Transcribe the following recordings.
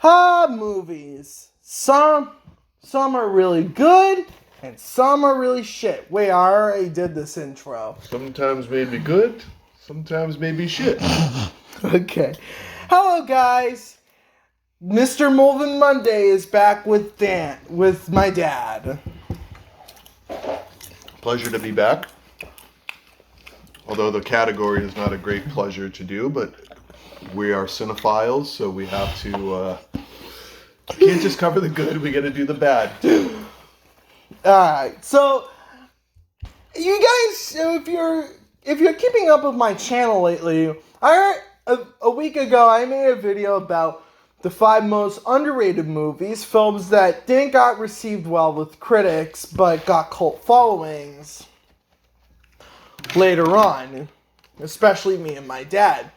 Movies. Some are really good, and some are really shit. Wait, I already did this intro. Sometimes maybe good, sometimes maybe shit. Okay. Hello, guys. Mr. Molevin Monday is back with my dad. Pleasure to be back. Although the category is not a great pleasure to do, but we are cinephiles, so we have to, we can't just cover the good, we gotta do the bad, too. Alright, so, you guys, if you're keeping up with my channel lately, a week ago, I made a video about the 5 most underrated movies, films that didn't got received well with critics, but got cult followings later on, especially me and my dad.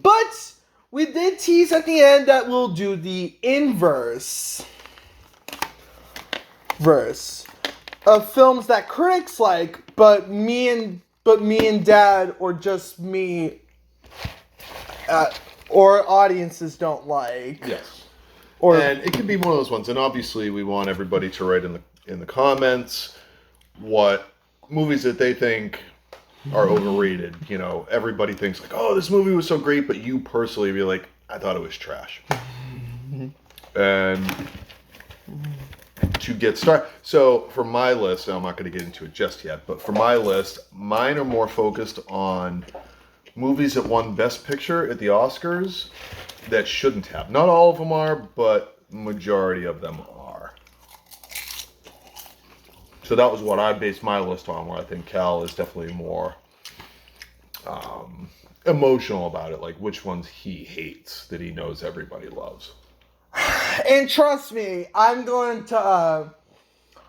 But we did tease at the end that we'll do the inverse of films that critics like, but me and dad, or just me, or audiences don't like. Yes. And it can be one of those ones, and obviously we want everybody to write in the comments what movies that they think are overrated. You know, everybody thinks like, oh, this movie was so great, but you personally be like, I thought it was trash. And to get started, so for my list, I'm not going to get into it just yet, but for my list, mine are more focused on movies that won Best Picture at the Oscars that shouldn't have. Not all of them are, but majority of them are. So that was what I based my list on, where I think Cal is definitely more emotional about it, like which ones he hates that he knows everybody loves. And trust me, I'm going to,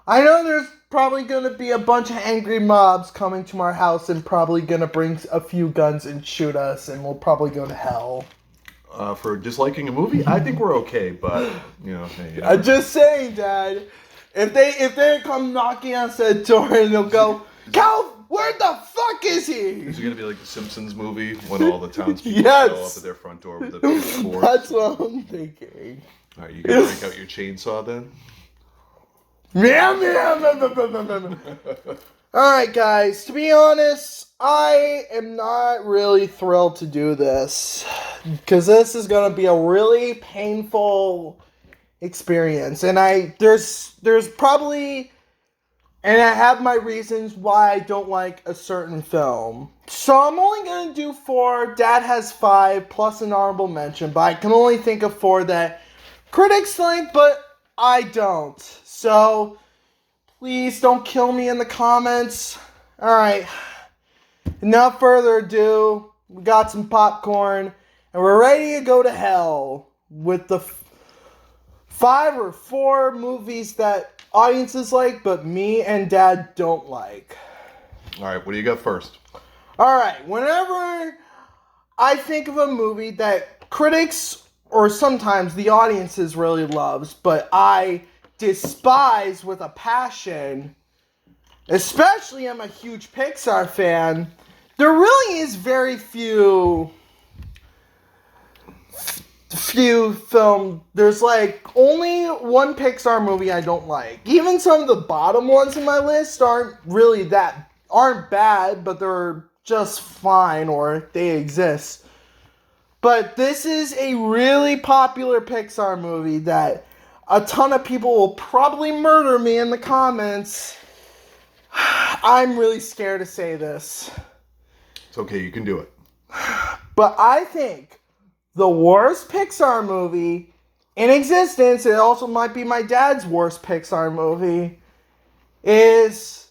I know there's probably going to be a bunch of angry mobs coming to our house and probably going to bring a few guns and shoot us, and we'll probably go to hell. For disliking a movie, I think we're okay, but, you know. Hey, I'm just saying, Dad, if they come knocking on the door and they'll go, Cal, where the fuck is he? Is it going to be like the Simpsons movie when all the townspeople Yes. show up at their front door with the pitchforks? That's what I'm thinking. All right, you going to break out your chainsaw then? Alright, guys, to be honest, I am not really thrilled to do this, because this is going to be a really painful experience, and there's probably, and I have my reasons why I don't like a certain film. So I'm only going to do 4, Dad has 5, plus an honorable mention, but I can only think of 4 that critics like, but I don't. So, please don't kill me in the comments. Alright, enough further ado, we got some popcorn, and we're ready to go to hell with the 5 or 4 movies that audiences like, but me and Dad don't like. Alright, what do you got first? Alright, whenever I think of a movie that critics, or sometimes the audiences really loves, but I despise with a passion, especially I'm a huge Pixar fan, there really is very few film, there's like only one Pixar movie I don't like. Even some of the bottom ones in my list aren't bad, but they're just fine, or they exist. But this is a really popular Pixar movie that a ton of people will probably murder me in the comments. I'm really scared to say this. It's okay, you can do it. But I think the worst Pixar movie in existence, it also might be my dad's worst Pixar movie, is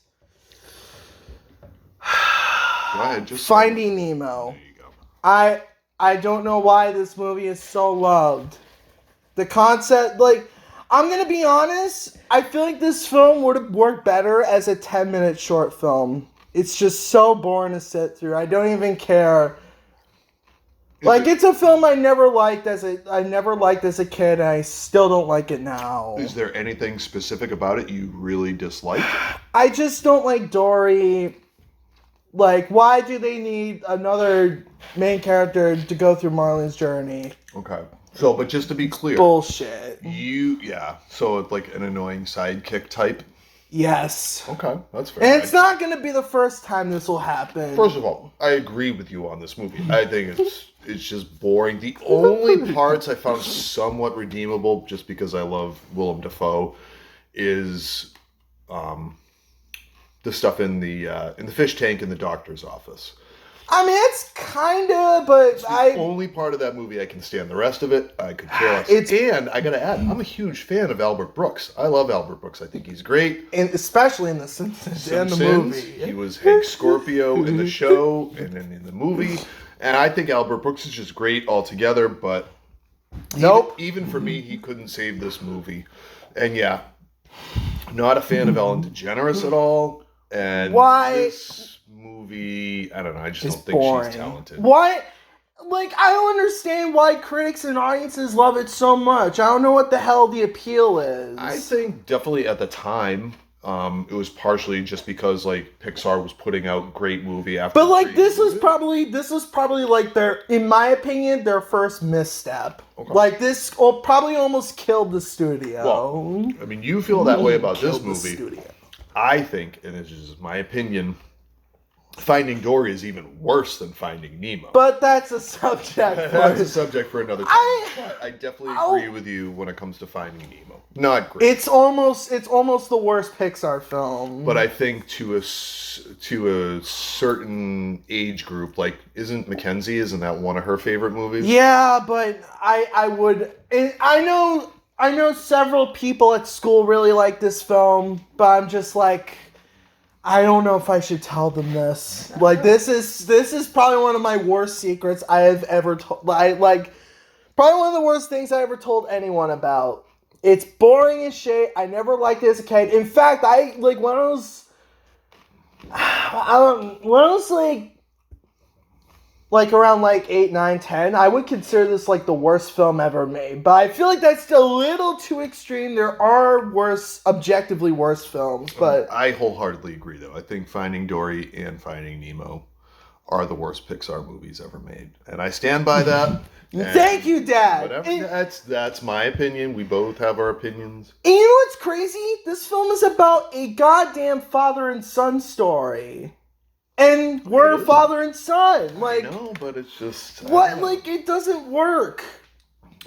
Go ahead, just Finding Nemo. There you go. I don't know why this movie is so loved. The concept, like, I'm gonna be honest, I feel like this film would have worked better as a 10-minute short film. It's just so boring to sit through. I don't even care. It's a film I never liked as a kid, and I still don't like it now. Is there anything specific about it you really dislike? I just don't like Dory. Like, why do they need another main character to go through Marlene's journey? Okay. So, but just to be clear, Bullshit. So it's like an annoying sidekick type. Yes. Okay, that's fair. And it's not going to be the first time this will happen. First of all, I agree with you on this movie. I think it's just boring. The only parts I found somewhat redeemable, just because I love Willem Dafoe, is the stuff in the fish tank in the doctor's office. I mean, it's kind of, but It's the only part of that movie I can stand. The rest of it, I could care less. And I gotta add, I'm a huge fan of Albert Brooks. I love Albert Brooks. I think he's great. And especially in The Simpsons and the movie. He was Hank Scorpio in the show and in the movie. And I think Albert Brooks is just great altogether, but even for me, he couldn't save this movie. And yeah, not a fan of Ellen DeGeneres at all. And this movie, I don't know, I just don't think she's talented. Why? Like, I don't understand why critics and audiences love it so much. I don't know what the hell the appeal is. I think definitely at the time, it was partially just because like Pixar was putting out great movie after. But like this was probably like their, in my opinion, their first misstep. Okay. Like this probably almost killed the studio. Well, I mean, you feel that way about this movie. I think, and this is my opinion, Finding Dory is even worse than Finding Nemo. But that's a subject. That's a subject for another time. I definitely agree with you when it comes to Finding Nemo. Not great. It's almost the worst Pixar film. But I think to a certain age group, like isn't that one of her favorite movies? Yeah, but I would. I know several people at school really like this film, but I'm just like, I don't know if I should tell them this. Like, this is probably one of my worst secrets I have ever told. Probably one of the worst things I ever told anyone about. It's boring as shit. I never liked it as a kid. In fact, when I was like around 8, 9, 10, I would consider this like the worst film ever made. But I feel like that's still a little too extreme. There are objectively worse films, but I wholeheartedly agree though. I think Finding Dory and Finding Nemo are the worst Pixar movies ever made. And I stand by that. Thank you, Dad. Whatever. That's my opinion. We both have our opinions. And you know what's crazy? This film is about a goddamn father and son story. And we're father and son. I know, but it's just... What? It doesn't work.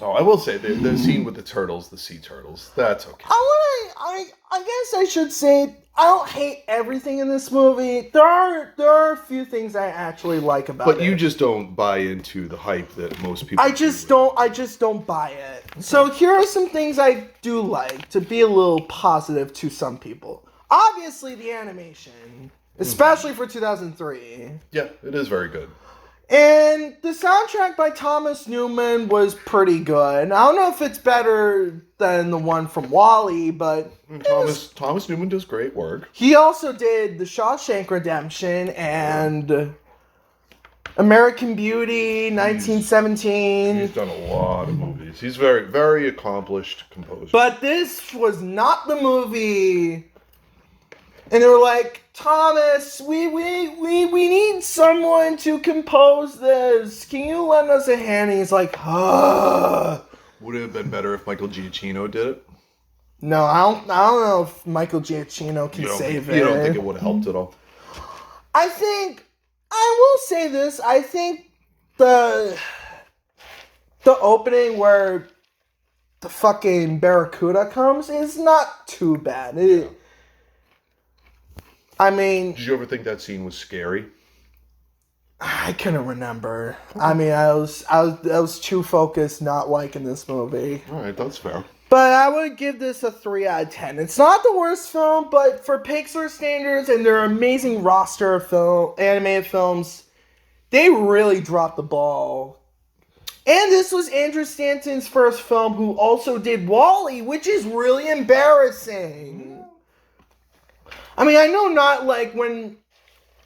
Oh, I will say, the scene with the turtles, the sea turtles, that's okay. I guess I should say, I don't hate everything in this movie. There are a few things I actually like about it. But you just don't buy into the hype that most people I just don't buy it. Okay. So here are some things I do like, to be a little positive to some people. Obviously, the animation... Especially for 2003. Yeah, it is very good. And the soundtrack by Thomas Newman was pretty good. I don't know if it's better than the one from WALL-E, but... Thomas Newman does great work. He also did The Shawshank Redemption and American Beauty, 1917. He's done a lot of movies. He's very, very accomplished composer. But this was not the movie... And they were like, Thomas, we need someone to compose this. Can you lend us a hand? And he's like, Would it have been better if Michael Giacchino did it? No, I don't know if Michael Giacchino can save it. You don't think it would have helped at all? I will say this. I think the opening where the fucking Barracuda comes is not too bad. I mean... Did you ever think that scene was scary? I couldn't remember. I mean, I was too focused not liking this movie. All right, that's fair. But I would give this a 3 out of 10. It's not the worst film, but for Pixar standards and their amazing roster of animated films, they really dropped the ball. And this was Andrew Stanton's first film, who also did WALL-E, which is really embarrassing. I mean, I know not when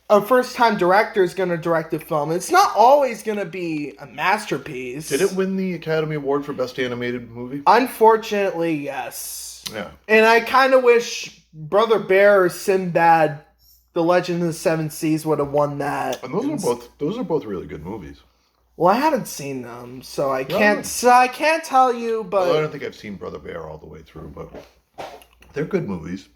a first-time director is going to direct a film, it's not always going to be a masterpiece. Did it win the Academy Award for Best Animated Movie? Unfortunately, yes. Yeah. And I kind of wish Brother Bear or Sinbad, The Legend of the Seven Seas would have won that. And those are both really good movies. Well, I haven't seen them, so I No. can't. So I can't tell you. But Well, I don't think I've seen Brother Bear all the way through, but they're good movies.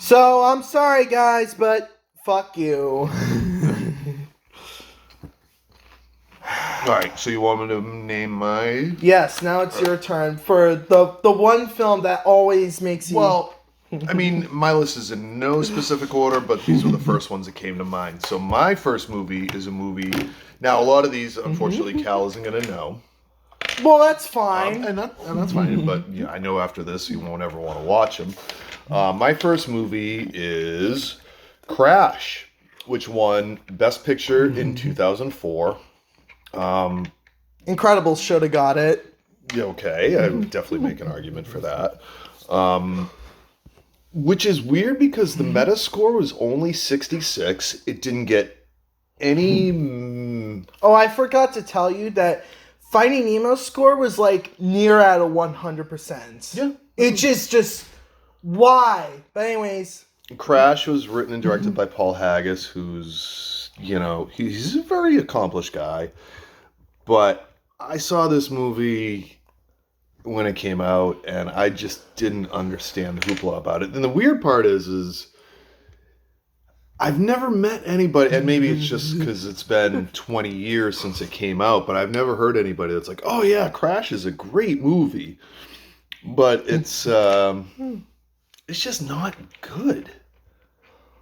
so I'm sorry, guys, but fuck you. All right, so you want me to name my? Yes, now it's your turn for the one film that always makes you. Well, I mean, my list is in no specific order, but these were the first ones that came to mind. So my first movie is a movie. Now, a lot of these, unfortunately, Cal isn't going to know. Well, that's fine. And that's fine, but yeah, I know after this you won't ever want to watch them. My first movie is Crash, which won Best Picture in 2004. Incredibles should have got it. Yeah, okay, I would definitely make an argument for that. Which is weird because the Metascore was only 66. It didn't get any... Oh, I forgot to tell you that Finding Nemo's score was like near at a 100%. Yeah. It just why? But anyways, Crash was written and directed by Paul Haggis, who's, he's a very accomplished guy. But I saw this movie when it came out, and I just didn't understand the hoopla about it. And the weird part is I've never met anybody, and maybe it's just because it's been 20 years since it came out, but I've never heard anybody that's like, oh yeah, Crash is a great movie. But it's just not good.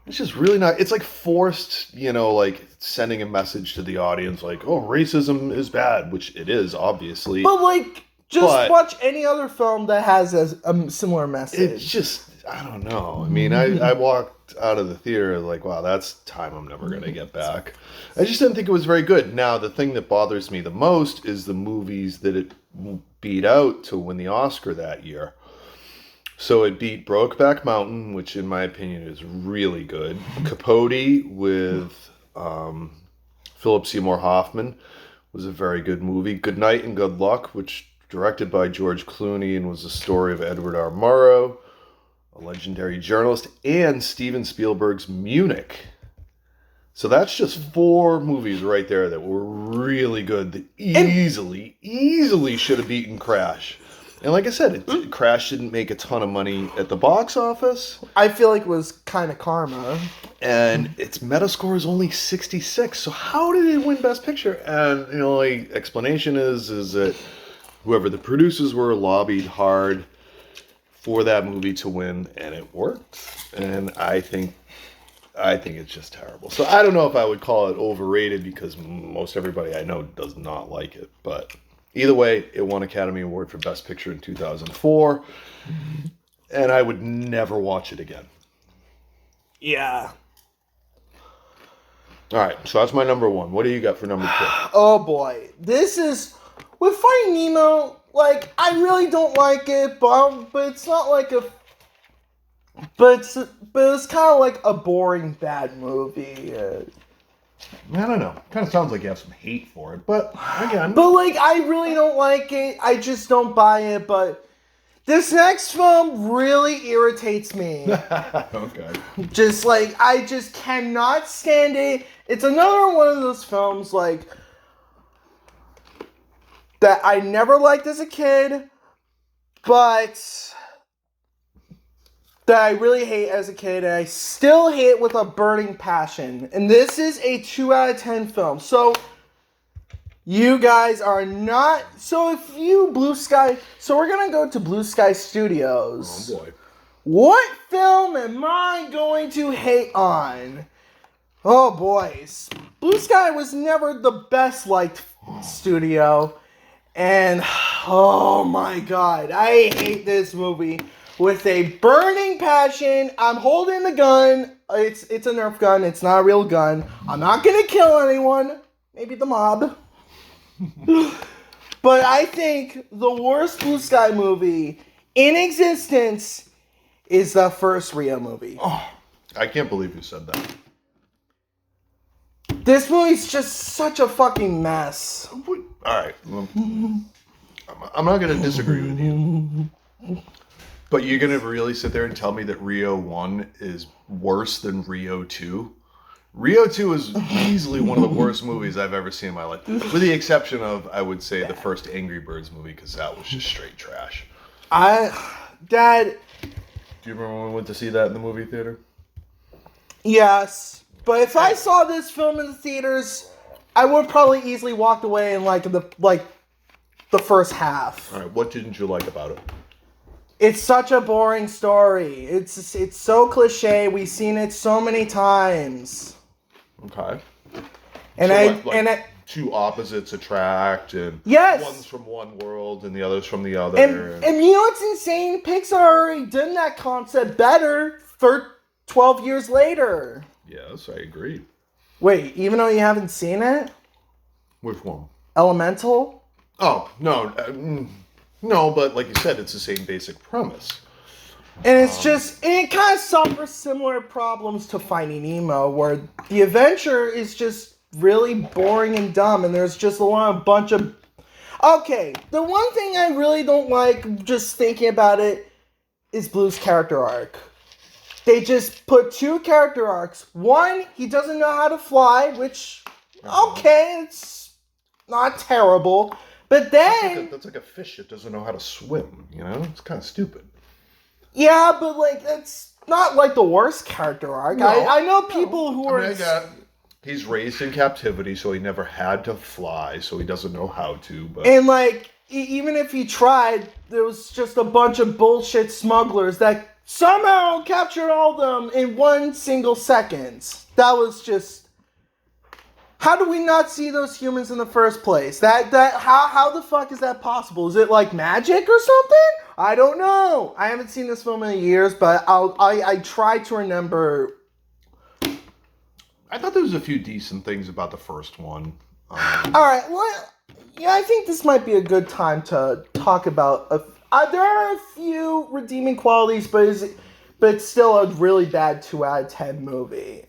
It's just really not. It's like forced, like sending a message to the audience like, oh, racism is bad, which it is, obviously. but like, just watch any other film that has a similar message. It's just, I don't know. I mean, I walked out of the theater like, wow, that's time I'm never going to get back. I just didn't think it was very good. Now, the thing that bothers me the most is the movies that it beat out to win the Oscar that year. So it beat Brokeback Mountain, which in my opinion is really good. Capote with Philip Seymour Hoffman was a very good movie. Good Night and Good Luck, which directed by George Clooney and was the story of Edward R. Murrow, a legendary journalist, and Steven Spielberg's Munich. So that's just 4 movies right there that were really good that easily should have beaten Crash. And like I said, Crash didn't make a ton of money at the box office. I feel like it was kind of karma. And its Metascore is only 66. So how did it win Best Picture? And the only explanation is that whoever the producers were lobbied hard for that movie to win, and it worked. And I think it's just terrible. So I don't know if I would call it overrated because most everybody I know does not like it. But either way, it won Academy Award for Best Picture in 2004. And I would never watch it again. Yeah. All right, so that's my number 1. What do you got for number 2? Oh boy, this is with Finding Nemo. Like, I really don't like it, but it's not like a. But it's kind of like a boring bad movie. I don't know. Kind of sounds like you have some hate for it, but again. But like, I really don't like it. I just don't buy it. But this next film really irritates me. Okay. Just like, I just cannot stand it. It's another one of those films like that I never liked as a kid, but that I really hate as a kid, and I still hate with a burning passion. And this is a 2 out of 10 film. So you guys are not. So if you Blue Sky. So we're gonna go to Blue Sky Studios. Oh boy. What film am I going to hate on? Oh boys, Blue Sky was never the best liked studio. And, oh my god, I hate this movie with a burning passion. I'm holding the gun. It's a Nerf gun. It's not a real gun. I'm not gonna kill anyone. Maybe the mob. But I think the worst Blue Sky movie in existence is the first Rio movie. Oh, I can't believe you said that. This movie's just such a fucking mess. All right. Well, I'm not going to disagree with you. But you're going to really sit there and tell me that Rio 1 is worse than Rio 2? Rio 2 is easily one of the worst movies I've ever seen in my life. With the exception of, I would say, the first Angry Birds movie, because that was just straight trash. Dad... Do you remember when we went to see that in the movie theater? Yes. But if I saw this film in the theaters, I would probably easily walked away in the first half. All right, what didn't you like about it? It's such a boring story. It's so cliche. We've seen it so many times. Okay. And two opposites attract, and yes, one's from one world and the other's from the other. And you know what's insane? Pixar already done that concept better 12 years later. Yes, I agree. Wait, even though you haven't seen it? Which one? Elemental? Oh, no. No, but like you said, it's the same basic premise. And it kind of suffers similar problems to Finding Nemo, where the adventure is just really boring and dumb, and there's just a bunch of... Okay, the one thing I really don't like, just thinking about it, is Blue's character arc. They just put 2 character arcs. One, he doesn't know how to fly, which, okay, it's not terrible. But then... That's like a fish that doesn't know how to swim, you know? It's kind of stupid. Yeah, but, it's not, the worst character arc. No, I know people who are... He's raised in captivity, so he never had to fly, so he doesn't know how to, but... And, even if he tried, there was just a bunch of bullshit smugglers that somehow captured all of them in 1 single second. That was just... How do we not see those humans in the first place? How the fuck is that possible? Is it like magic or something? I don't know. I haven't seen this film in years, but I try to remember. I thought there was a few decent things about the first one. All right. Well, yeah, I think this might be a good time to talk about. There are a few redeeming qualities, but it's still a really bad 2 out of 10 movie.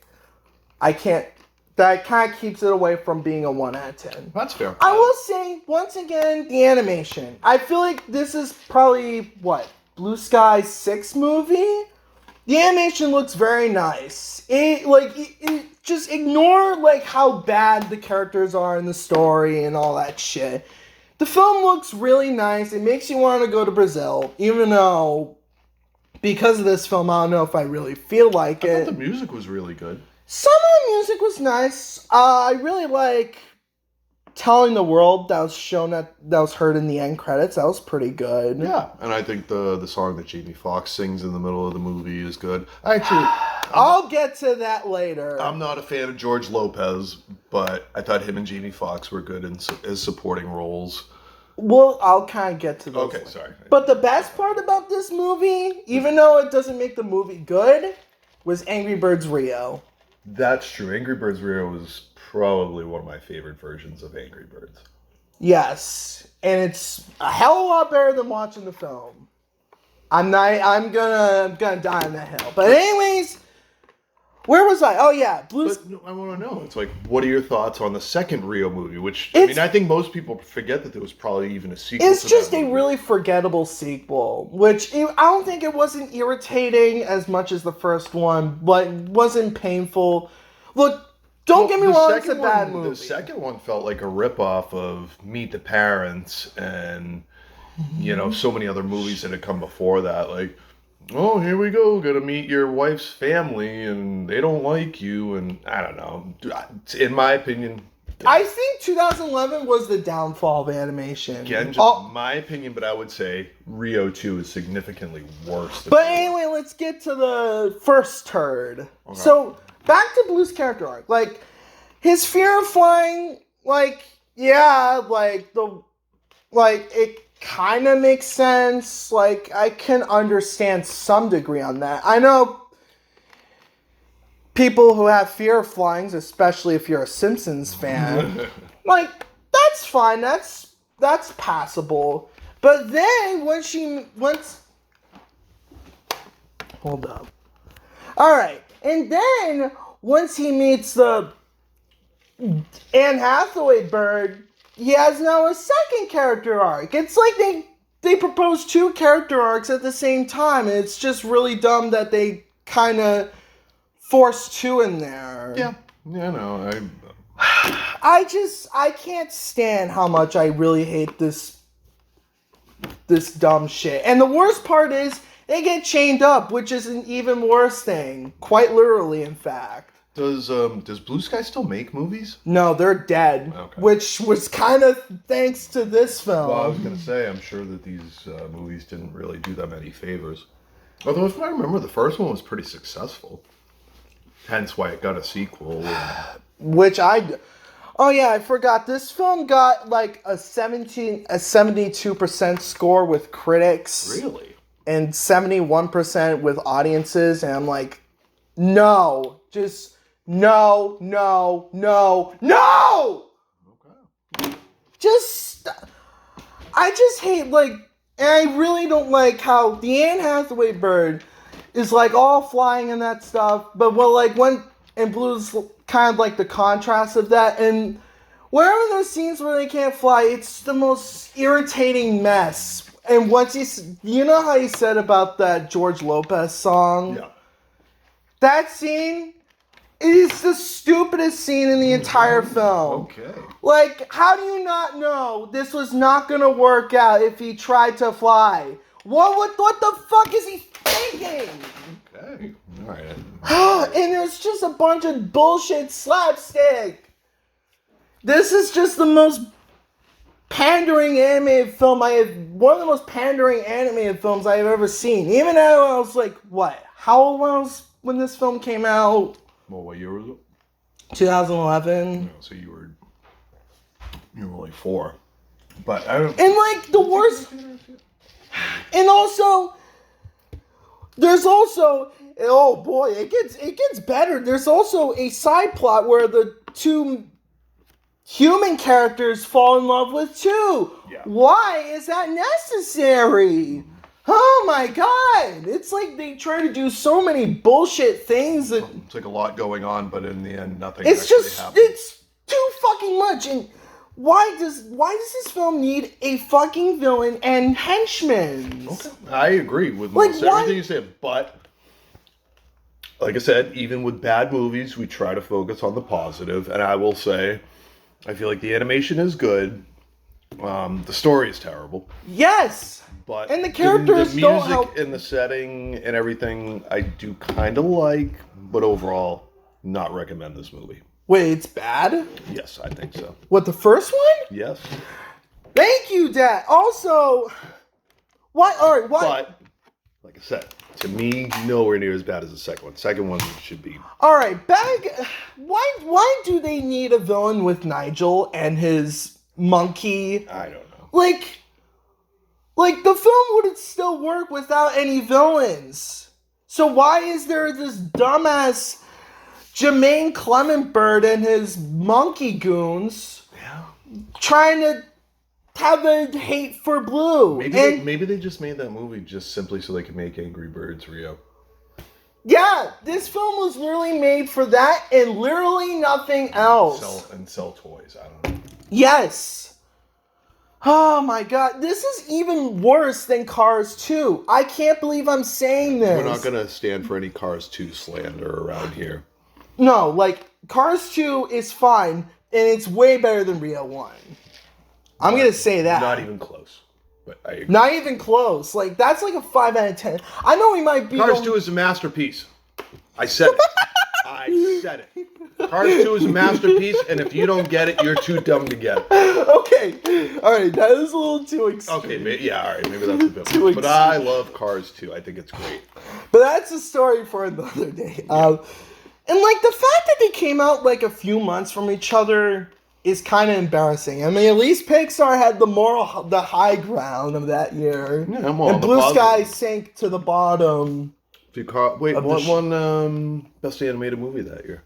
That kind of keeps it away from being a 1 out of 10. That's fair. I will say, once again, the animation. I feel like this is probably, Blue Sky's 6th movie? The animation looks very nice. Just ignore, how bad the characters are in the story and all that shit. The film looks really nice. It makes you want to go to Brazil, even though, because of this film, I don't know if I really feel like it. I thought the music was really good. Some of the music was nice. I really like Telling the World that was heard in the end credits. That was pretty good. Yeah, and I think the song that Jamie Foxx sings in the middle of the movie is good. I'll get to that later. I'm not a fan of George Lopez, but I thought him and Jamie Foxx were good as supporting roles. Well, I'll kind of get to those. Okay, sorry. But the best part about this movie, even though it doesn't make the movie good, was Angry Birds Rio. That's true. Angry Birds Rio is probably one of my favorite versions of Angry Birds. Yes, and it's a hell of a lot better than watching the film. I'm gonna die on that hill. But anyways, where was I? Oh yeah, I want to know. It's what are your thoughts on the second Rio movie? Which I think most people forget that there was probably even a sequel. It's just a really forgettable sequel, which I don't think it wasn't irritating as much as the first one, but wasn't painful. Look, don't get me wrong, it's a bad movie. The second one felt like a ripoff of Meet the Parents and so many other movies that had come before that. Oh, here we go, gonna meet your wife's family, and they don't like you, and I don't know. In my opinion... I think 2011 was the downfall of animation. Again, just my opinion, but I would say Rio 2 is significantly worse. But anyway, let's get to the first turd. Okay. So, back to Blue's character arc. His fear of flying, it kind of makes sense. I can understand some degree on that. I know people who have fear of flying, especially if you're a Simpsons fan. That's fine. That's passable. But then hold up. All right. And then once he meets the Anne Hathaway bird, he has now a second character arc. It's like they propose 2 character arcs at the same time, and it's just really dumb that they kind of forced 2 in there. Yeah, Yeah, no, I can't stand how much I really hate this dumb shit. And the worst part is they get chained up, which is an even worse thing. Quite literally, in fact. Does Blue Sky still make movies? No, they're dead. Okay. Which was kind of thanks to this film. Well, I was gonna say, I'm sure that these movies didn't really do them any favors. Although, if I remember, the first one was pretty successful. Hence why it got a sequel. Oh yeah, I forgot. This film got like a 72% score with critics. Really? And 71% with audiences, and I'm like, no, just no. Okay. I just hate, like, and I really don't like how the Anne Hathaway bird is like all flying and that stuff, but and Blue's kind of like the contrast of that, and wherever those scenes where they can't fly, it's the most irritating mess. And once you know how he said about that George Lopez song? Yeah. That scene is the stupidest scene in the entire film. Okay. Like, how do you not know this was not gonna work out if he tried to fly? What the fuck is he thinking? Okay. All right. And there's just a bunch of bullshit slapstick. This is just the most pandering animated film one of the most pandering animated films I have ever seen. Even though I was like, what? How old was I when this film came out? Well, what year was it? 2011. No, so you were only 4. But I don't. And like the worst. And also, there's also, oh boy, it gets better. There's also a side plot where the two human characters fall in love with too. Yeah. Why is that necessary? Oh my god! It's like they try to do so many bullshit things that It's like a lot going on, but in the end, nothing. it's too fucking much. And why does this film need a fucking villain and henchmen? Okay. I agree with Like, most everything you said, but like I said, even with bad movies, we try to focus on the positive. And I will say, I feel like the animation is good. The story is terrible. Yes. But and the characters the don't music help. and the setting and everything I do kind of like, but overall, not recommend this movie. Wait, it's bad? Yes, I think so. What, the first one? Yes. Thank you, Dad. Also, what? All right, what? But like I said, to me, nowhere near as bad as the second one. Second one should be. All right, why do they need a villain with Nigel and his monkey? I don't know. Like the film would still work without any villains. So why is there this dumbass Jermaine Clement Bird and his monkey goons trying to have a hate for Blue? Maybe they just made that movie just simply so they could make Angry Birds Rio. Yeah, this film was literally made for that and literally nothing else. Sell toys. I don't know. Yes. Oh my god, this is even worse than Cars 2. I can't believe I'm saying this. We're not going to stand for any Cars 2 slander around here. No, like, Cars 2 is fine, and it's way better than Rio 1. I'm going to say that. Not even close. But I agree. Not even close. Like, that's like a 5 out of 10. I know we might be... Cars 2 is a masterpiece. I said it. I said it. Cars 2 is a masterpiece, and if you don't get it, you're too dumb to get it. Okay. All right, that is a little too extreme. Okay, all right, maybe that's a bit much. But I love Cars 2. I think it's great. But that's a story for another day. And, like, the fact that they came out, like, a few months from each other is kind of embarrassing. I mean, at least Pixar had the high ground of that year. Yeah, I'm all and Blue Sky sank to the bottom. What won Best Animated Movie that year?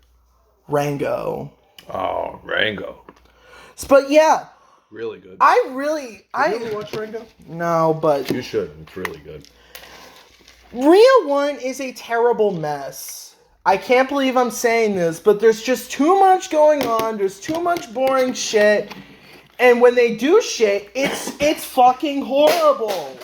Rango. Oh, Rango. But yeah. Really good. Have you ever watched Rango? No, but... You should. It's really good. Rio 1 is a terrible mess. I can't believe I'm saying this, but there's just too much going on. There's too much boring shit. And when they do shit, it's fucking horrible.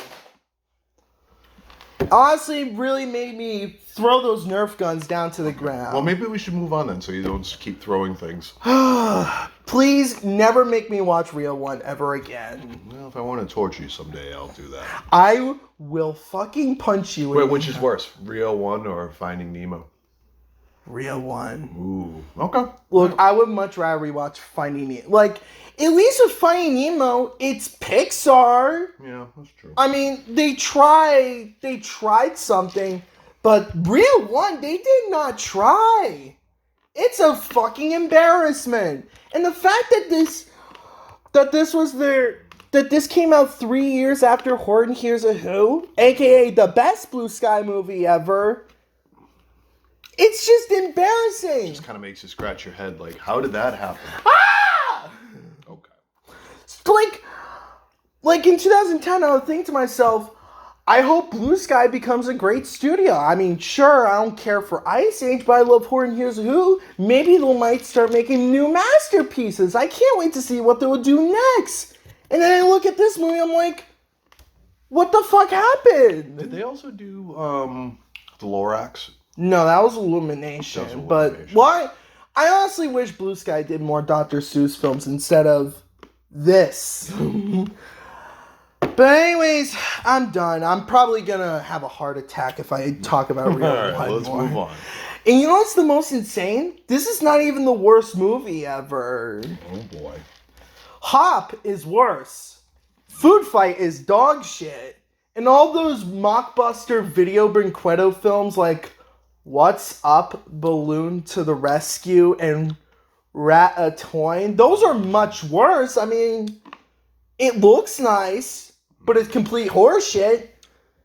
Honestly, really made me throw those Nerf guns down to the ground. Well, maybe we should move on then, so you don't just keep throwing things. Please never make me watch Real One ever again. Well, if I want to torture you someday, I'll do that. I will fucking punch you. Wait, which is worse, Real One or Finding Nemo? Real One. Ooh, okay. Look, I would much rather rewatch Finding Nemo. Like, at least with Finding Nemo, it's Pixar. Yeah, that's true. I mean, they tried something, but Real One, they did not try. It's a fucking embarrassment. And the fact that this came out 3 years after Horton Hears a Who, aka the best Blue Sky movie ever, it's just embarrassing. It just kind of makes you scratch your head, like, how did that happen? Ah! Okay. Like in 2010, I would think to myself, I hope Blue Sky becomes a great studio. I mean, sure, I don't care for Ice Age, but I love Horton Hears a Who. Maybe they might start making new masterpieces. I can't wait to see what they will do next. And then I look at this movie, I'm like, what the fuck happened? Did they also do the Lorax? No, that was Illumination. That was But Illumination. why? I honestly wish Blue Sky did more Dr. Seuss films instead of this. But anyways, I'm done. I'm probably gonna have a heart attack if I talk about Real All right, One let's more. move on. And you know what's the most insane? This is not even the worst movie ever. Oh boy. Hop is worse. Food Fight is dog shit. And all those mockbuster video Brinquedo films like What's Up, Balloon to the Rescue, and Ratatouille, those are much worse. I mean, it looks nice, but it's complete horseshit.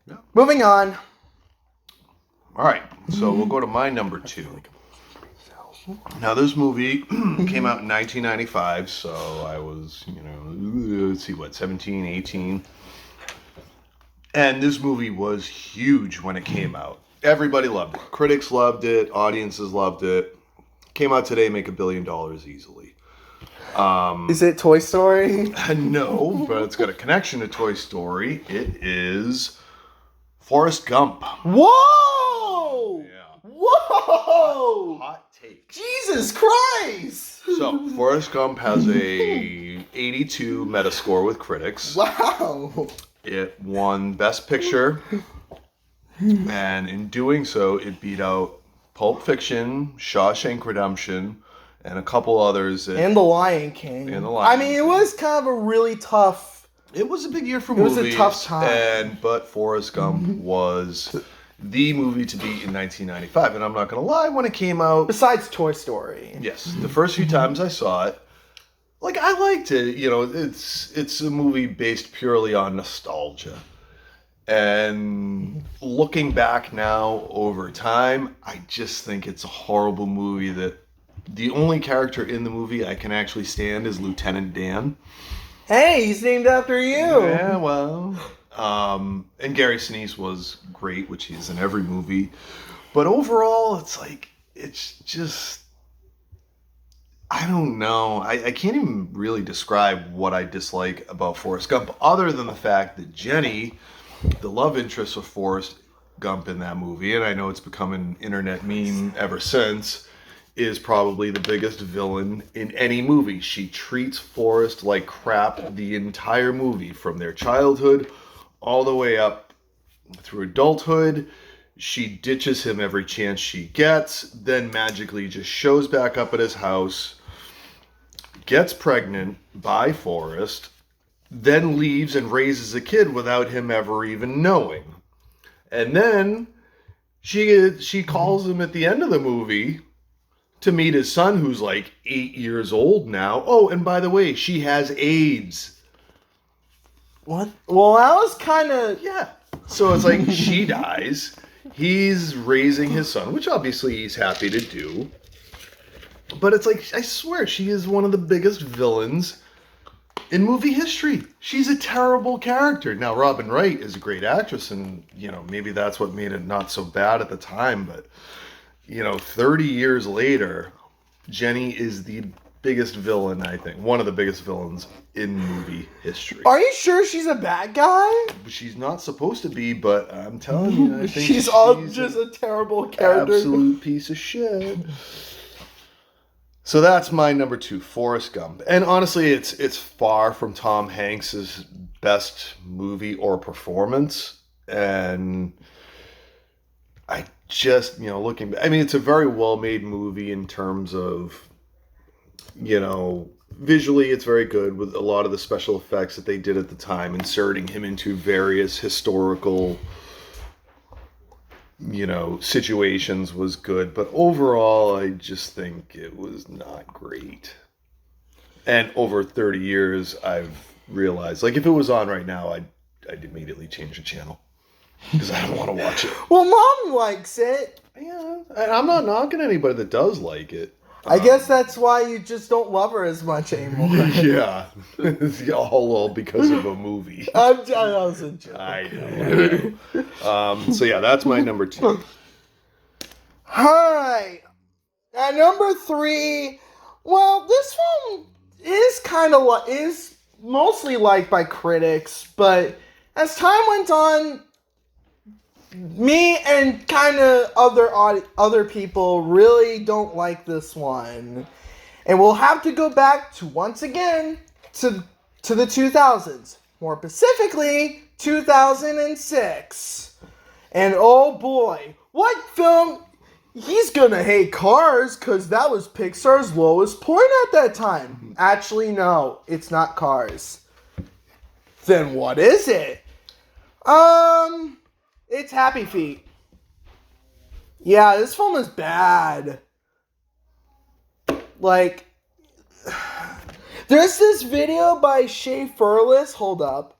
Yeah. Moving on. All right, so we'll go to my number 2. Now, this movie came out in 1995, so I was, let's see, 17, 18. And this movie was huge when it came out. Everybody loved it. Critics loved it. Audiences loved it. Came out today, make $1 billion easily. Is it Toy Story? No, but it's got a connection to Toy Story. It is Forrest Gump. Whoa! Yeah. Whoa! Hot take. Jesus Christ! So, Forrest Gump has a 82 Metascore with critics. Wow! It won Best Picture, and in doing so, it beat out Pulp Fiction, Shawshank Redemption, and a couple others. And The Lion King. And The Lion I mean, it was kind of a really tough... It was a big year for It movies. was a tough time. But Forrest Gump was the movie to beat in 1995. And I'm not going to lie, when it came out... Besides Toy Story. Yes, the first few times I saw it, like, I liked it. It's a movie based purely on nostalgia. And looking back now over time, I just think it's a horrible movie that the only character in the movie I can actually stand is Lieutenant Dan. Hey, he's named after you. Yeah, well. And Gary Sinise was great, which he is in every movie. But overall, it's just... I don't know. I can't even really describe what I dislike about Forrest Gump, other than the fact that Jenny, the love interest of Forrest Gump in that movie, and I know it's become an internet meme ever since, is probably the biggest villain in any movie. She treats Forrest like crap the entire movie, from their childhood all the way up through adulthood. She ditches him every chance she gets, then magically just shows back up at his house, gets pregnant by Forrest, then leaves and raises a kid without him ever even knowing. And then she calls him at the end of the movie to meet his son, who's like 8 years old now. Oh, and by the way, she has AIDS. What? Well, that was kind of... Yeah. So it's like she dies. He's raising his son, which obviously he's happy to do. But it's like, I swear, she is one of the biggest villains in movie history. She's a terrible character. Now, Robin Wright is a great actress, and, maybe that's what made it not so bad at the time. But, 30 years later, Jenny is the biggest villain, I think. One of the biggest villains in movie history. Are you sure she's a bad guy? She's not supposed to be, but I'm telling you, I think she's just a terrible character. Absolute piece of shit. So that's my number 2, Forrest Gump. And honestly, it's far from Tom Hanks's best movie or performance. And I just, looking back, I mean, it's a very well-made movie in terms of, visually it's very good with a lot of the special effects that they did at the time, inserting him into various historical, situations was good. But overall, I just think it was not great. And over 30 years, I've realized, like, if it was on right now, I'd immediately change the channel. Because I don't want to watch it. Well, Mom likes it. Yeah, and I'm not knocking anybody that does like it. I guess that's why you just don't love her as much anymore. Yeah. It's all because of a movie. I was a joke. I know. So yeah, that's my number 2. Alright. At number 3, well, this film is mostly liked by critics, but as time went on, me and kind of other people really don't like this one. And we'll have to go back to, once again, to the 2000s. More specifically, 2006. And oh boy, what film? He's gonna hate Cars because that was Pixar's lowest point at that time. Actually, no, it's not Cars. Then what is it? It's Happy Feet. Yeah, this film is bad. Like, there's this video by Shea Furless, hold up,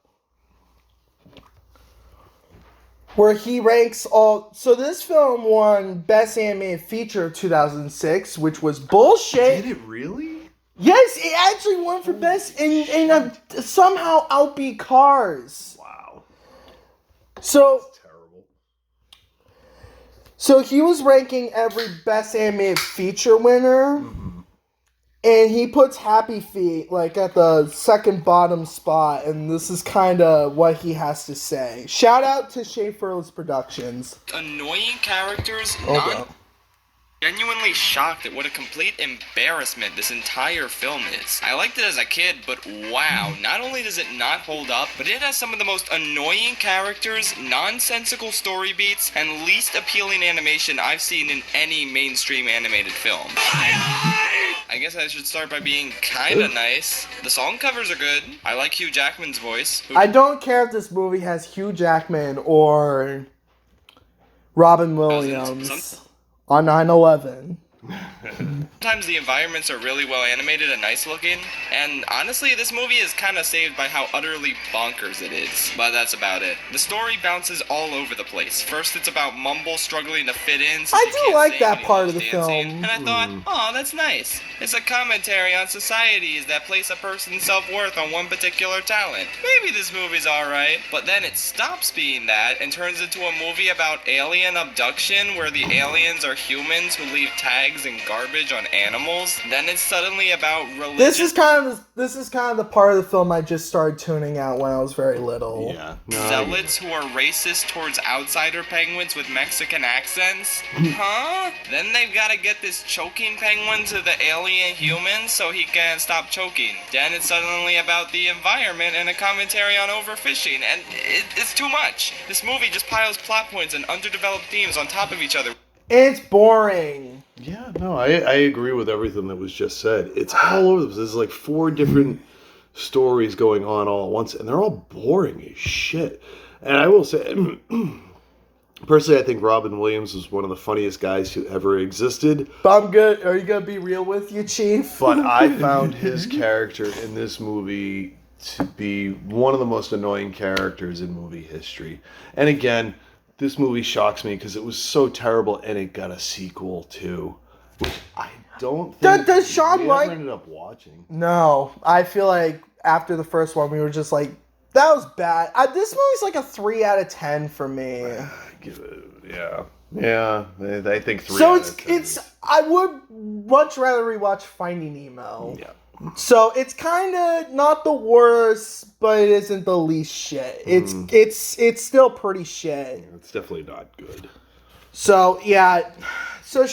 where he ranks all... So this film won Best Animated Feature 2006, which was bullshit. Did it really? Yes, it actually won for Best and somehow outbeat Cars. Wow. So... Terrible. So he was ranking every Best Animated Feature winner, and he puts Happy Feet like at the second bottom spot, and this is kind of what he has to say. Shout out to Shea Furless Productions. Annoying characters, Hold up. genuinely shocked at what a complete embarrassment this entire film is. I liked it as a kid, but wow, not only does it not hold up, but it has some of the most annoying characters, nonsensical story beats, and least appealing animation I've seen in any mainstream animated film. I guess I should start by being kinda nice. The song covers are good. I like Hugh Jackman's voice. I don't care if this movie has Hugh Jackman or Robin Williams on 9/11. Sometimes the environments are really well animated and nice looking, and honestly this movie is kind of saved by how utterly bonkers it is, but that's about it. The story bounces all over the place. First it's about Mumble struggling to fit in since I he do can't like sing that and he part loves of the dancing, film. and I thought, oh, that's nice. It's a commentary on societies that place a person's self-worth on one particular talent. Maybe this movie's alright, but then it stops being that and turns into a movie about alien abduction where the aliens are humans who leave tags and garbage on animals. Then it's suddenly about religion. This is kind of the part of the film I just started tuning out when I was very little. Yeah. Zealots who are racist towards outsider penguins with Mexican accents? Huh? Then they've got to get this choking penguin to the alien humans so he can stop choking. Then it's suddenly about the environment and a commentary on overfishing, and it's too much. This movie just piles plot points and underdeveloped themes on top of each other. It's boring. Yeah, no, I agree with everything that was just said. It's all over the place. There's like 4 different stories going on all at once, and they're all boring as shit. And I will say, personally, I think Robin Williams was one of the funniest guys who ever existed. But I'm good. Are you gonna be real with you, Chief? But I found his character in this movie to be one of the most annoying characters in movie history. And again, this movie shocks me because it was so terrible, and it got a sequel too, which I don't think Does Sean we Wright ever ended up watching. No, I feel like after the first one, we were just like, that was bad. This movie's like a 3 out of 10 for me. Give it, yeah. Yeah, I think 3. So out of 10 it's I would much rather rewatch Finding Nemo. Yeah. So it's kind of not the worst, but it isn't the least shit. It's still pretty shit. It's definitely not good. So yeah, so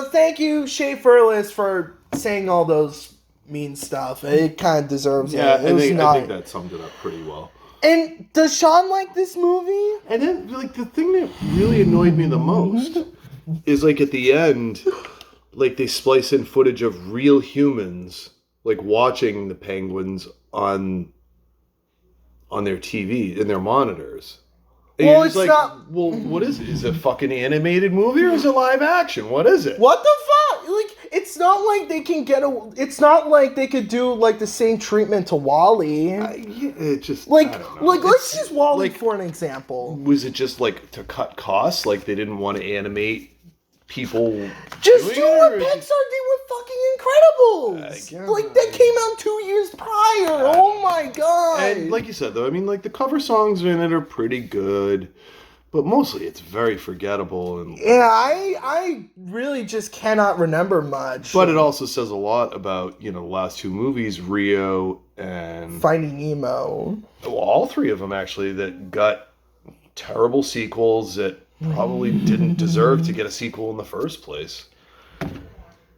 thank you, Shea Furless, for saying all those mean stuff. It kind of deserves it. Yeah, It was I think that summed it up pretty well. And does Sean like this movie? And then, like, the thing that really annoyed me the most is, like, at the end, like, they splice in footage of real humans, like, watching the penguins on their TV, in their monitors. And Well, you're just it's like, not... well, what is it? Is it a fucking animated movie or is it live action? What is it? What the fuck? Like, it's not like they can it's not like they could do, like, the same treatment to WALL-E. It just, Like, I don't know. let's use WALL-E like, for an example. Was it just, like, to cut costs? Like, they didn't want to animate people Just doing do it, what or Pixar just- did with fucking Incredibles! Like, that came out 2 years prior! Oh my god! And like you said, though, I mean, like, the cover songs in it are pretty good, but mostly it's very forgettable. And yeah, I really just cannot remember much. But it also says a lot about, the last 2 movies, Rio and... Finding Nemo. Well, all 3 of them, actually, that got terrible sequels that probably didn't deserve to get a sequel in the first place.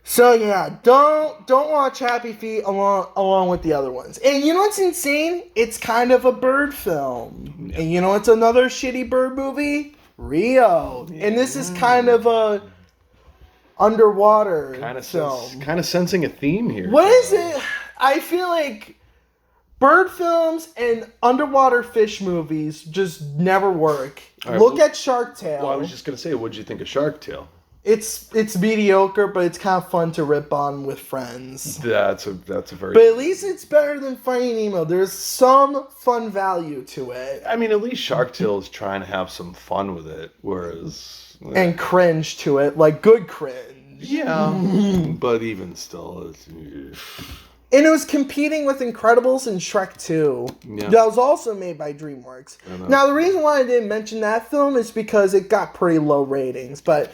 So yeah, don't watch Happy Feet along with the other ones. And you know what's insane? It's kind of a bird film. Yeah. And you know what's another shitty bird movie? Rio. Yeah. And this is kind of a underwater film. Kind of sensing a theme here. What is it? I feel like bird films and underwater fish movies just never work. Right, Look at Shark Tale. Well, I was just gonna say, what did you think of Shark Tale? It's mediocre, but it's kind of fun to rip on with friends. That's a very. But at least it's better than Finding Nemo. There's some fun value to it. I mean, at least Shark Tale is trying to have some fun with it, whereas and cringe to it, like good cringe. Yeah, but even still, it's. And it was competing with Incredibles and Shrek 2. Yeah. That was also made by DreamWorks. Now, the reason why I didn't mention that film is because it got pretty low ratings. But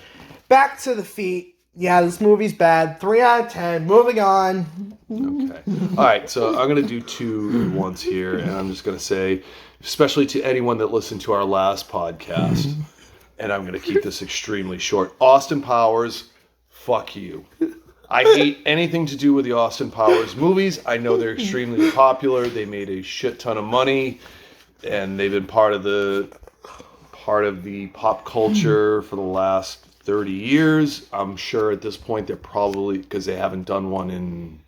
back to the feet. Yeah, this movie's bad. 3 out of 10. Moving on. Okay. All right, so I'm going to do 2 at once here. And I'm just going to say, especially to anyone that listened to our last podcast, and I'm going to keep this extremely short. Austin Powers, fuck you. I hate anything to do with the Austin Powers movies. I know they're extremely popular. They made a shit ton of money, and they've been part of the pop culture for the last 30 years. I'm sure at this point they're probably, because they haven't done one in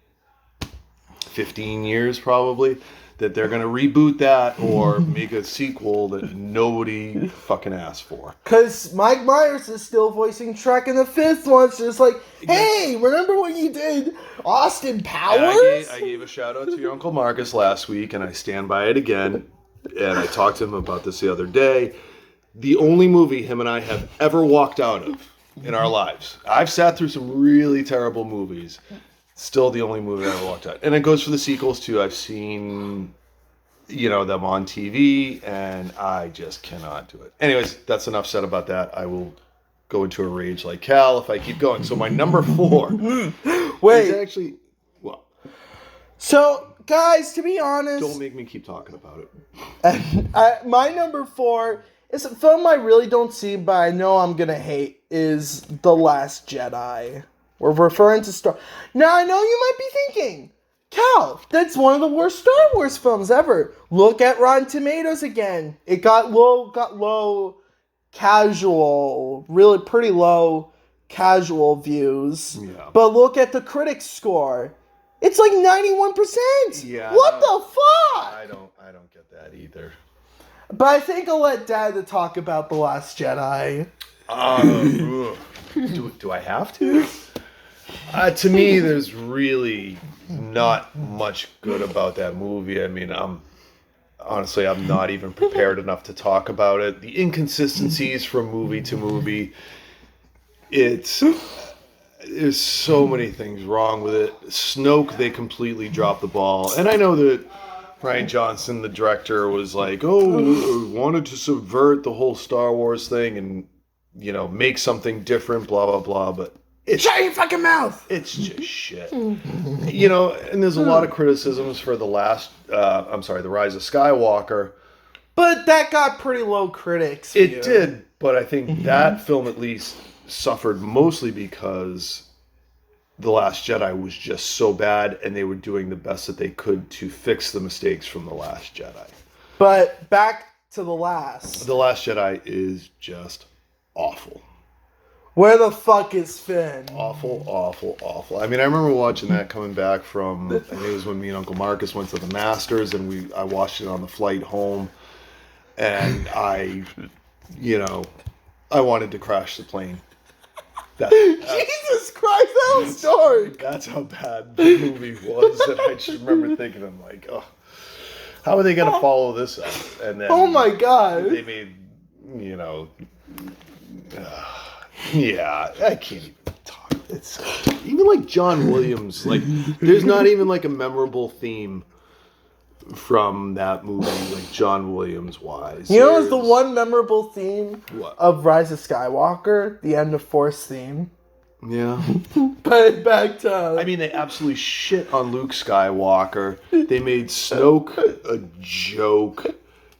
15 years probably, that they're going to reboot that or make a sequel that nobody fucking asked for. Because Mike Myers is still voicing Shrek in the 5th one. So it's like, hey, remember when you did Austin Powers? I gave a shout out to your Uncle Marcus last week, and I stand by it again. And I talked to him about this the other day. The only movie him and I have ever walked out of in our lives. I've sat through some really terrible movies. Still the only movie I ever walked out. And it goes for the sequels too. I've seen, them on TV, and I just cannot do it. Anyways, that's enough said about that. I will go into a rage like Cal if I keep going. So my number 4 Wait. is actually, well. So, guys, to be honest... Don't make me keep talking about it. My number 4 is a film I really don't see, but I know I'm going to hate, is The Last Jedi. We're referring to Star... Now, I know you might be thinking, Cal, that's one of the worst Star Wars films ever. Look at Rotten Tomatoes again. It got low casual, really pretty low casual views. Yeah. But look at the critics score. It's like 91%. Yeah. What the fuck? I don't get that either. But I think I'll let Dad talk about The Last Jedi. Do I have to? To me, there's really not much good about that movie. I mean, I'm not even prepared enough to talk about it. The inconsistencies from movie to movie, there's so many things wrong with it. Snoke, they completely dropped the ball. And I know that Rian Johnson, the director, was like, wanted to subvert the whole Star Wars thing, and make something different, blah, blah, blah. But Shut your fucking mouth! it's just shit. And there's a lot of criticisms for The Rise of Skywalker. But that got pretty low critics. It did, but I think that film at least suffered mostly because The Last Jedi was just so bad, and they were doing the best that they could to fix the mistakes from The Last Jedi. But back to The Last. The Last Jedi is just awful. Where the fuck is Finn? Awful, awful, awful. I mean, I remember watching that coming back from, I think it was when me and Uncle Marcus went to the Masters, and I watched it on the flight home, and I wanted to crash the plane. Jesus Christ, that was dark. That's how bad the movie was, and I just remember thinking, I'm like, oh, how are they going to follow this up? And then, oh my God. They made, yeah, I can't even talk. It's even like John Williams. Like, there's not even like a memorable theme from that movie, like John Williams wise. You know, it's the one memorable theme What? of Rise of Skywalker, the end of Force theme. Yeah. But back to. I mean, they absolutely shit on Luke Skywalker. They made Snoke a joke.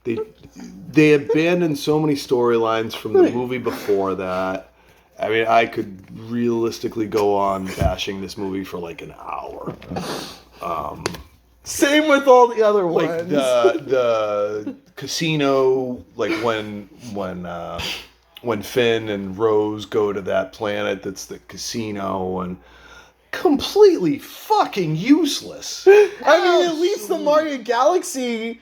They abandoned so many storylines from the movie before that. I mean, I could realistically go on bashing this movie for like an hour. Same with all the other Like ones. the casino, like when Finn and Rose go to that planet that's the casino, and completely fucking useless. I mean, at least the Mario Galaxy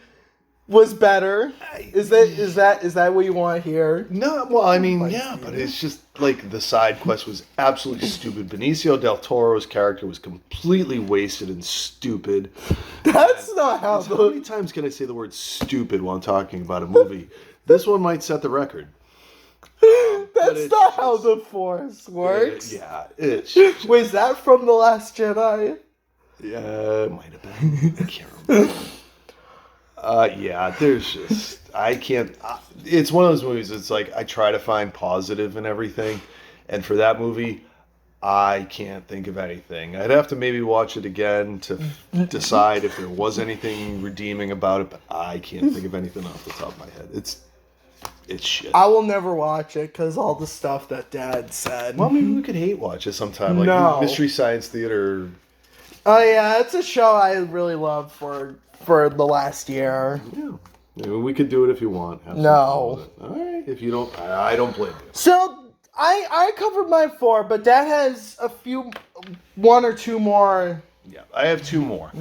was better. Is that what you want to hear? No, well, I mean, yeah, but it's just like the side quest was absolutely stupid. Benicio del Toro's character was completely wasted and stupid. That's not how How many times can I say the word stupid while I'm talking about a movie? This one might set the record. That's not how the Force works. Yeah, it's Was that from The Last Jedi? yeah, it might have been. I can't remember. Yeah, there's just I can't. It's one of those movies. It's like I try to find positive in everything, and for that movie, I can't think of anything. I'd have to maybe watch it again to decide if there was anything redeeming about it, but I can't think of anything off the top of my head. It's shit. I will never watch it because all the stuff that Dad said. Well, maybe we could hate watch it sometime, like No. Mystery Science Theater. Oh yeah, it's a show I really love for the last year. Yeah, maybe we could do it if you want. Have some No. fun with it. All right, if you don't, I don't blame you. So I covered my 4, but Dad has one or two more. Yeah, I have 2 more.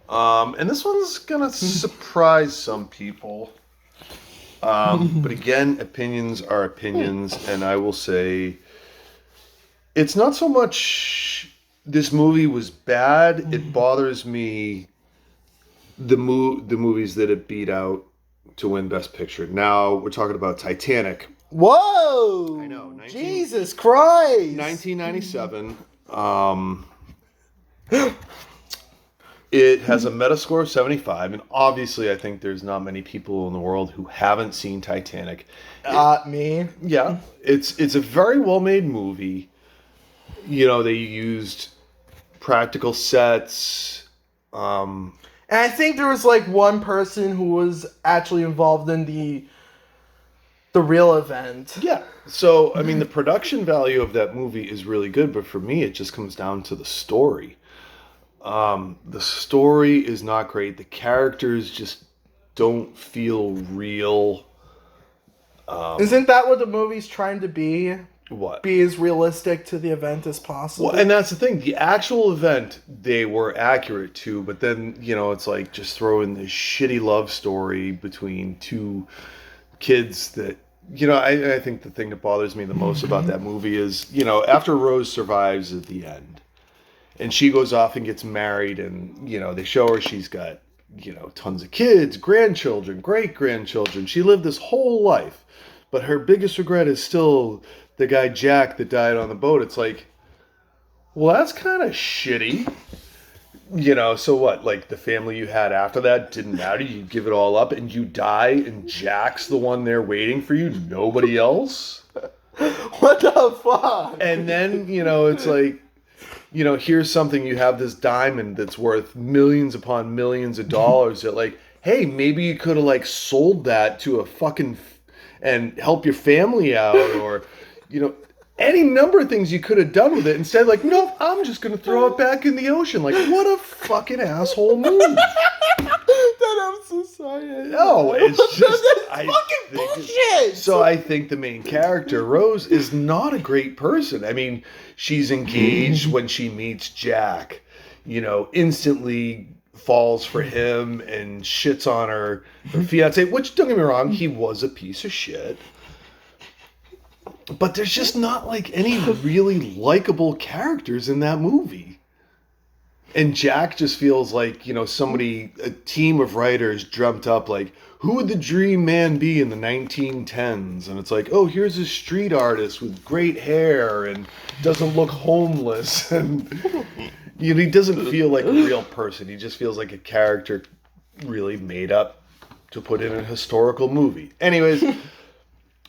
And this one's gonna surprise some people. But again, opinions are opinions, and I will say it's not so much this movie was bad. It bothers me the movies that it beat out to win Best Picture. Now we're talking about Titanic. Whoa! I know, Jesus Christ! 1997. It has a Metascore of 75, and obviously I think there's not many people in the world who haven't seen Titanic. Me. Yeah, it's a very well-made movie. You know, they used practical sets. And I think there was like one person who was actually involved in the real event. Yeah. So, I mean, the production value of that movie is really good, but for me, it just comes down to the story. The story is not great. The characters just don't feel real. Isn't that what the movie's trying to be? What? Be as realistic to the event as possible. Well, and that's the thing. The actual event, they were accurate to, but then, you know, it's like just throwing this shitty love story between 2 kids that, you know, I think the thing that bothers me the most about that movie is, you know, after Rose survives at the end, and she goes off and gets married, and, you know, they show her she's got, you know, tons of kids, grandchildren, great-grandchildren. She lived this whole life, but her biggest regret is still the guy Jack that died on the boat. It's like, well, that's kind of shitty. You know, so what? Like, the family you had after that didn't matter. You give it all up, and you die, and Jack's the one there waiting for you, nobody else? What the fuck? And then, it's like, here's something, you have this diamond that's worth millions upon millions of dollars that, like, hey, maybe you could have, like, sold that to a fucking, and help your family out, or, any number of things you could have done with it. Instead, like, nope, I'm just going to throw it back in the ocean. Like, what a fucking asshole move. That I'm so sorry. No, it's just... That's fucking bullshit! So I think the main character, Rose, is not a great person. I mean, she's engaged when she meets Jack. Instantly falls for him and shits on her fiance, which, don't get me wrong, he was a piece of shit. But there's just not, like, any really likable characters in that movie. And Jack just feels like, a team of writers dreamt up, like, who would the dream man be in the 1910s? And it's like, oh, here's a street artist with great hair and doesn't look homeless. And, he doesn't feel like a real person. He just feels like a character really made up to put in a historical movie. Anyways...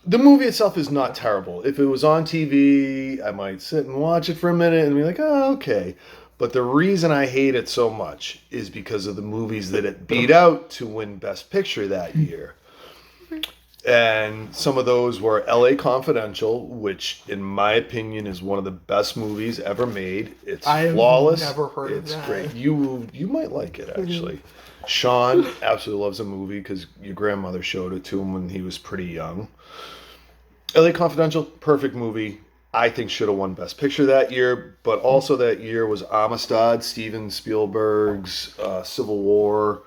The movie itself is not terrible. If it was on TV, I might sit and watch it for a minute and be like, oh, okay. But the reason I hate it so much is because of the movies that it beat out to win Best Picture that year. And some of those were L.A. Confidential, which, in my opinion, is one of the best movies ever made. It's flawless. I've never heard of that. It's great. You might like it, actually. Sean absolutely loves the movie because your grandmother showed it to him when he was pretty young. L.A. Confidential, perfect movie. I think should have won Best Picture that year, but also that year was Amistad, Steven Spielberg's Civil War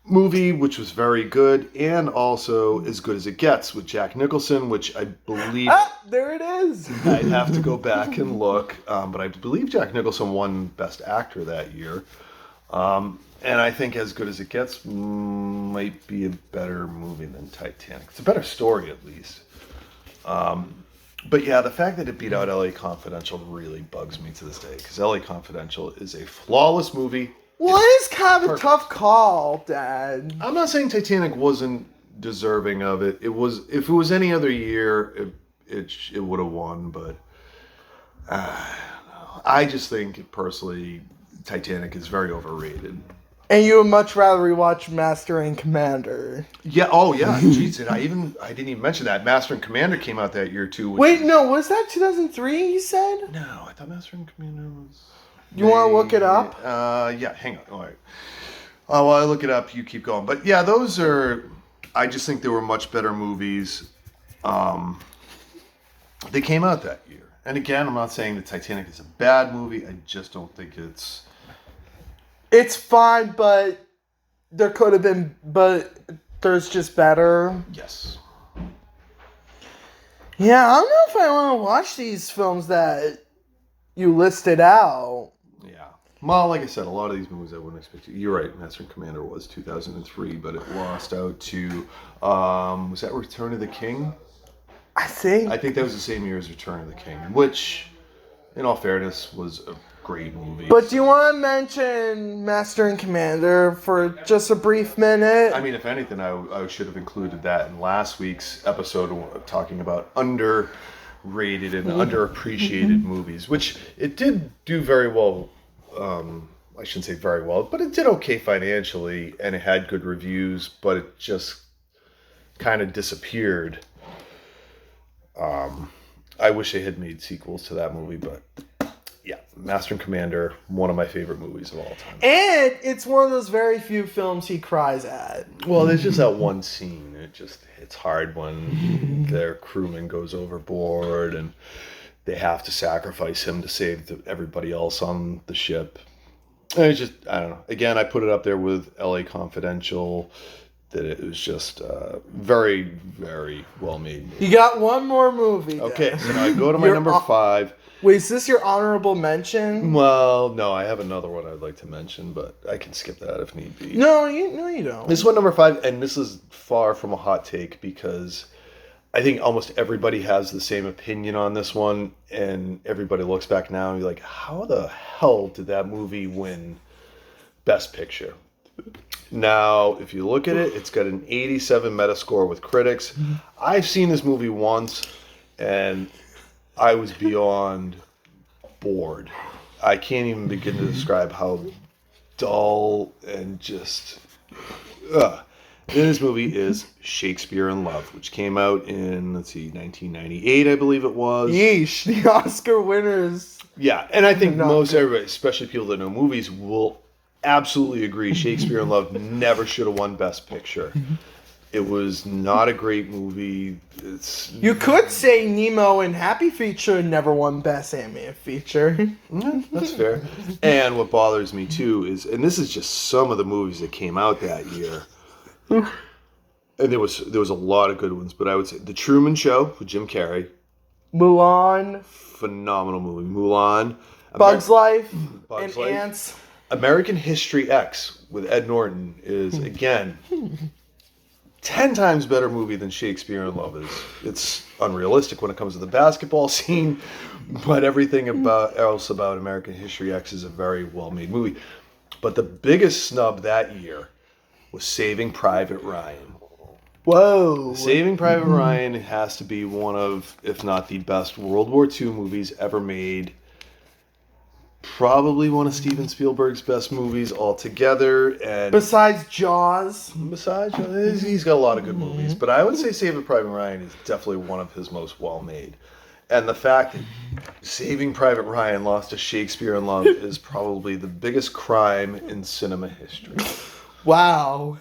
movie, which was very good, and also As Good as It Gets with Jack Nicholson, which I believe... there it is! I'd have to go back and look, but I believe Jack Nicholson won Best Actor that year. And I think As Good as It Gets might be a better movie than Titanic. It's a better story, at least. But yeah, the fact that it beat out L.A. Confidential really bugs me to this day, because L.A. Confidential is a flawless movie. Well, it is kind of a tough call, Dad. I'm not saying Titanic wasn't deserving of it. It was. If it was any other year, it would have won, but I just think, personally, Titanic is very overrated. And you would much rather rewatch Master and Commander. Yeah. Oh, yeah. Jeez, I didn't even mention that. Master and Commander came out that year too. Wait, no, was that 2003? You said? No, I thought Master and Commander was. You want to look it up? Yeah. Hang on. All right. While I look it up, you keep going. But yeah, those are. I just think they were much better movies. They came out that year, and again, I'm not saying that Titanic is a bad movie. I just don't think it's. It's fine, but there could have been, but there's just better. Yes. Yeah, I don't know if I want to watch these films that you listed out. Yeah. Well, like I said, a lot of these movies I wouldn't expect to. You're right, Master and Commander was 2003, but it lost out to, was that Return of the King? I think that was the same year as Return of the King, which, in all fairness, was a great movie. But do you want to mention Master and Commander for just a brief minute? I mean, if anything, I should have included that in last week's episode talking about underrated and underappreciated movies, which it did do very well. I shouldn't say very well, but it did okay financially, and it had good reviews, but it just kind of disappeared. I wish they had made sequels to that movie, but yeah, Master and Commander, one of my favorite movies of all time. And it's one of those very few films he cries at. Well, there's just that one scene. It's hard when their crewman goes overboard and they have to sacrifice him to save everybody else on the ship. And it's just, I don't know. Again, I put it up there with L.A. Confidential, that it was just very, very well made movie. You got one more movie. Okay, so now I go to my number 5. Wait, is this your honorable mention? Well, no, I have another one I'd like to mention, but I can skip that if need be. No, you don't. This one, number 5, and this is far from a hot take because I think almost everybody has the same opinion on this one, and everybody looks back now and you're like, how the hell did that movie win Best Picture? Now, if you look at it, it's got an 87 Metascore with critics. I've seen this movie once. and I was beyond bored. I can't even begin to describe how dull and just... This movie is Shakespeare in Love, which came out in, 1998, I believe it was. Yeesh, the Oscar winners. Yeah, and I think Not most good. everybody, especially people that know movies, will absolutely agree Shakespeare in Love never should have won Best Picture. It was not a great movie. You could say Nemo and Happy Feet never won Best Animated Feature. That's fair. And what bothers me too is, and this is just some of the movies that came out that year, and there was a lot of good ones, but I would say The Truman Show with Jim Carrey, Mulan, phenomenal movie. Mulan, Bugs Life, Bugs and Life. Ants. American History X with Ed Norton is, again, 10 times better movie than Shakespeare in Love is. It's unrealistic when it comes to the basketball scene, but everything else about American History X is a very well-made movie. But the biggest snub that year was Saving Private Ryan. Whoa. Saving Private Ryan has to be one of, if not the best World War II movies ever made. Probably one of Steven Spielberg's best movies altogether. And Besides Jaws. he's got a lot of good movies. But I would say Saving Private Ryan is definitely one of his most well-made. And the fact that Saving Private Ryan lost to Shakespeare in Love is probably the biggest crime in cinema history. Wow.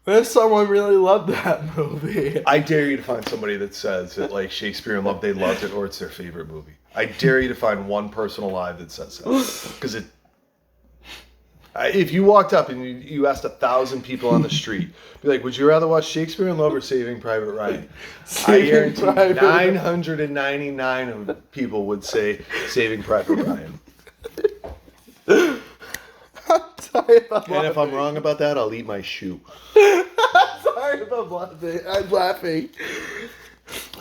What if someone really loved that movie? I dare you to find somebody that says that, like, Shakespeare in Love, they loved it or it's their favorite movie. I dare you to find one person alive that says that. Because if you walked up and you asked 1,000 people on the street, be like, would you rather watch Shakespeare in Love or Saving Private Ryan? I guarantee 999 of people would say Saving Private Ryan. Sorry about And if I'm wrong about that, I'll eat my shoe. Sorry about laughing. I'm laughing.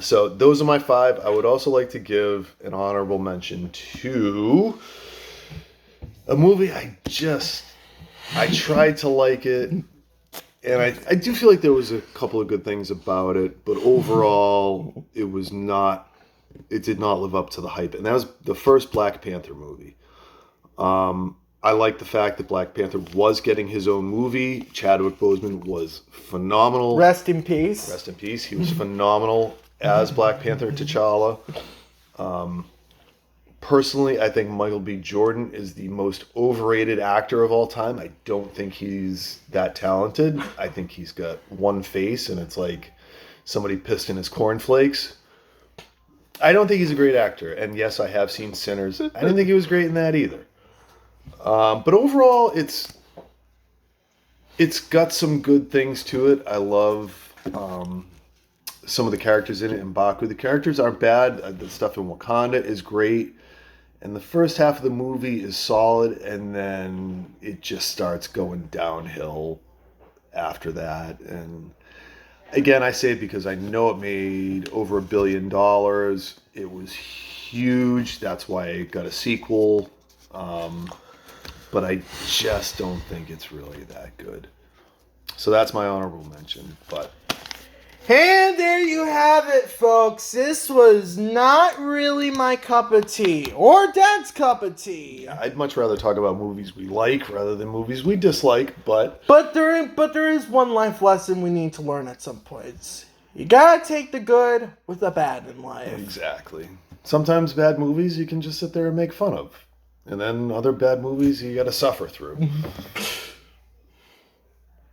So those are my 5. I would also like to give an honorable mention to a movie I tried to like it, and I do feel like there was a couple of good things about it, but overall it did not live up to the hype. And that was the first Black Panther movie. I like the fact that Black Panther was getting his own movie. Chadwick Boseman was phenomenal. Rest in peace. Rest in peace. He was phenomenal as Black Panther T'Challa. Personally, I think Michael B. Jordan is the most overrated actor of all time. I don't think he's that talented. I think he's got one face, and it's like somebody pissed in his cornflakes. I don't think he's a great actor. And yes, I have seen Sinners. I didn't think he was great in that either. But overall, it's got some good things to it. I love some of the characters in it. In Baku, the characters aren't bad. The stuff in Wakanda is great. And the first half of the movie is solid, and then it just starts going downhill after that. And again, I say it because I know it made over $1 billion. It was huge. That's why it got a sequel. But I just don't think it's really that good. So that's my honorable mention. But And there you have it, folks. This was not really my cup of tea, or Dad's cup of tea. I'd much rather talk about movies we like rather than movies we dislike. But there is one life lesson we need to learn at some points. You gotta take the good with the bad in life. exactly, sometimes bad movies you can just sit there and make fun of, and then other bad movies you got to suffer through.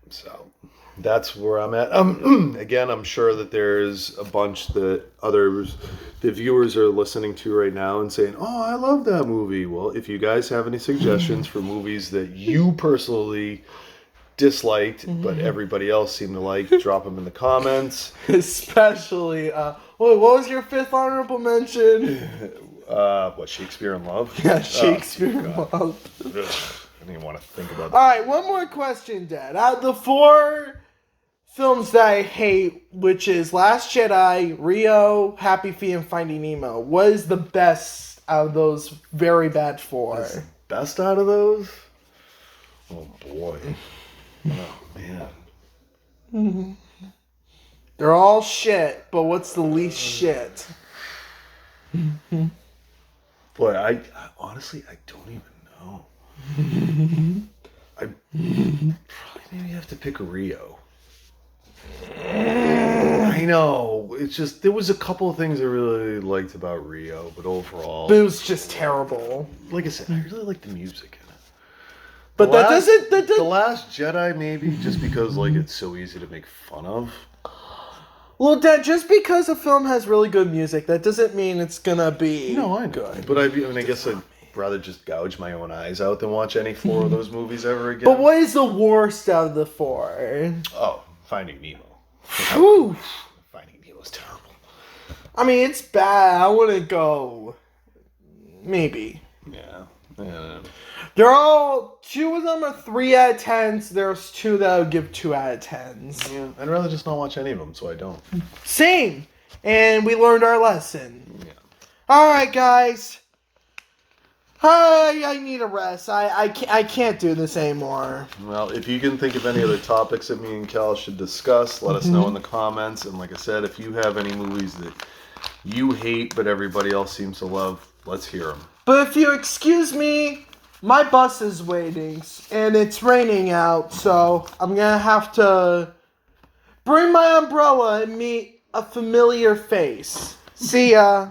So that's where I'm at. Again, I'm sure that there's a bunch that the viewers are listening to right now and saying, "Oh, I love that movie." Well, if you guys have any suggestions for movies that you personally disliked, but everybody else seemed to like, drop them in the comments. Especially, what was your 5th honorable mention? What, Shakespeare in Love? Yeah, Shakespeare in God. Love. I didn't even want to think about that. Alright, one more question, Dad. Out of the 4 films that I hate, which is Last Jedi, Rio, Happy Feet, and Finding Nemo, what is the best out of those very bad 4? Best out of those? Oh boy. Oh man. They're all shit, but what's the least shit? Boy, I honestly, I don't even know. I probably maybe have to pick Rio. I know. It's just, there was a couple of things I really liked about Rio, but overall, But it was just terrible. like I said, I really like the music in it. But The that Last- doesn't. The Last Jedi, maybe, just because like it's so easy to make fun of. Well, Dad, just because a film has really good music, that doesn't mean it's gonna be No, I know. good. But I mean, I guess I'd rather just gouge my own eyes out than watch any 4 of those movies ever again. But what is the worst out of the 4? Oh, Finding Nemo. Whew. Finding Nemo's terrible. I mean, it's bad. I wouldn't go. Maybe. Yeah. They're all 2 of them are 3 out of 10s. There's 2 that I would give 2 out of 10s. Yeah, I'd rather just not watch any of them, so I don't. Same. And we learned our lesson. Yeah. All right, guys. I need a rest. I can't do this anymore. Well, if you can think of any other topics that me and Cal should discuss, let us know in the comments. And like I said, if you have any movies that you hate but everybody else seems to love, let's hear them. But if you excuse me, my bus is waiting, and it's raining out, so I'm gonna have to bring my umbrella and meet a familiar face. See ya.